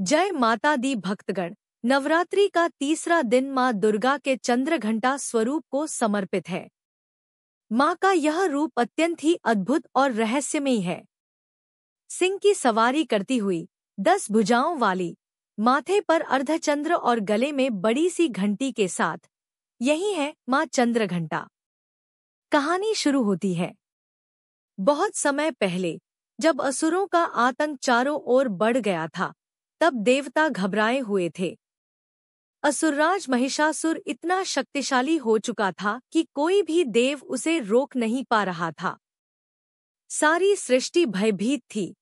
जय माता दी भक्तगण। नवरात्रि का तीसरा दिन माँ दुर्गा के चंद्रघंटा स्वरूप को समर्पित है। माँ का यह रूप अत्यंत ही अद्भुत और रहस्यमयी है। सिंह की सवारी करती हुई 10 भुजाओं वाली, माथे पर अर्धचंद्र और गले में बड़ी सी घंटी के साथ, यही है माँ चंद्रघंटा। कहानी शुरू होती है बहुत समय पहले, जब असुरों का आतंक चारों ओर बढ़ गया था। तब देवता घबराए हुए थे। असुरराज महिषासुर इतना शक्तिशाली हो चुका था कि कोई भी देव उसे रोक नहीं पा रहा था। सारी सृष्टि भयभीत थी।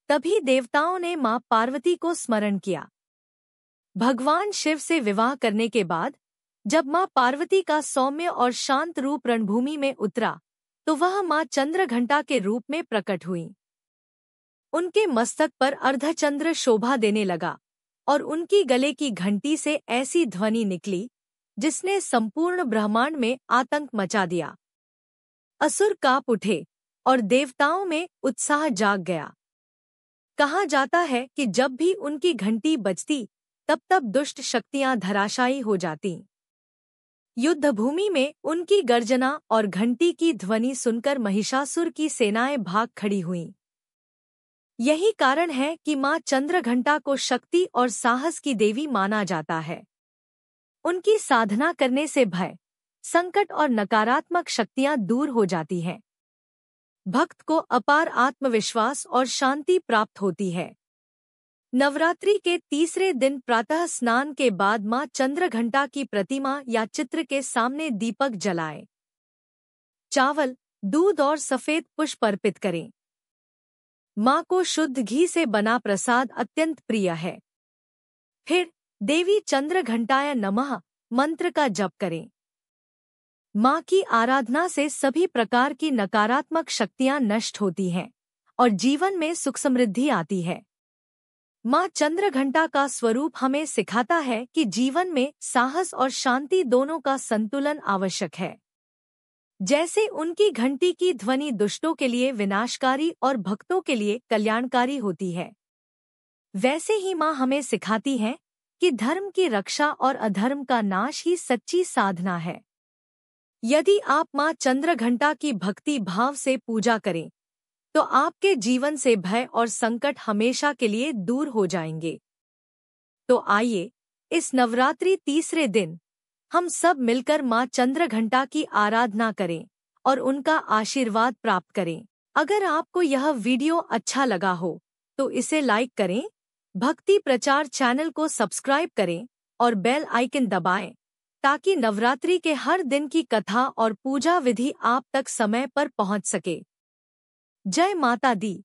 तभी देवताओं ने मां पार्वती को स्मरण किया। भगवान शिव से विवाह करने के बाद जब मां पार्वती का सौम्य और शांत रूप रणभूमि में उतरा, तो वह मां चंद्रघंटा के रूप में प्रकट हुई। उनके मस्तक पर अर्धचंद्र शोभा देने लगा और उनकी गले की घंटी से ऐसी ध्वनि निकली जिसने संपूर्ण ब्रह्मांड में आतंक मचा दिया। असुर कांप उठे और देवताओं में उत्साह जाग गया। कहा जाता है कि जब भी उनकी घंटी बजती, तब तब दुष्ट शक्तियां धराशायी हो जातीं। युद्धभूमि में उनकी गर्जना और घंटी की ध्वनि सुनकर महिषासुर की सेनाएं भाग खड़ी हुईं। यही कारण है कि मां चंद्रघंटा को शक्ति और साहस की देवी माना जाता है। उनकी साधना करने से भय, संकट और नकारात्मक शक्तियां दूर हो जाती हैं। भक्त को अपार आत्मविश्वास और शांति प्राप्त होती है। नवरात्रि के तीसरे दिन प्रातः स्नान के बाद मां चंद्रघंटा की प्रतिमा या चित्र के सामने दीपक जलाएं। चावल, दूध और सफेद पुष्प अर्पित करें। मां को शुद्ध घी से बना प्रसाद अत्यंत प्रिय है। फिर देवी चंद्रघंटाय नमः मंत्र का जप करें। मां की आराधना से सभी प्रकार की नकारात्मक शक्तियां नष्ट होती हैं और जीवन में सुख समृद्धि आती है। मां चंद्रघंटा का स्वरूप हमें सिखाता है कि जीवन में साहस और शांति दोनों का संतुलन आवश्यक है। जैसे उनकी घंटी की ध्वनि दुष्टों के लिए विनाशकारी और भक्तों के लिए कल्याणकारी होती है, वैसे ही मां हमें सिखाती है कि धर्म की रक्षा और अधर्म का नाश ही सच्ची साधना है। यदि आप मां चंद्रघंटा की भक्ति भाव से पूजा करें, तो आपके जीवन से भय और संकट हमेशा के लिए दूर हो जाएंगे। तो आइए, इस नवरात्रि तीसरे दिन हम सब मिलकर मां चंद्रघंटा की आराधना करें और उनका आशीर्वाद प्राप्त करें। अगर आपको यह वीडियो अच्छा लगा हो तो इसे लाइक करें, भक्ति प्रचार चैनल को सब्सक्राइब करें और बेल आइकन दबाएं, ताकि नवरात्रि के हर दिन की कथा और पूजा विधि आप तक समय पर पहुंच सके। जय माता दी।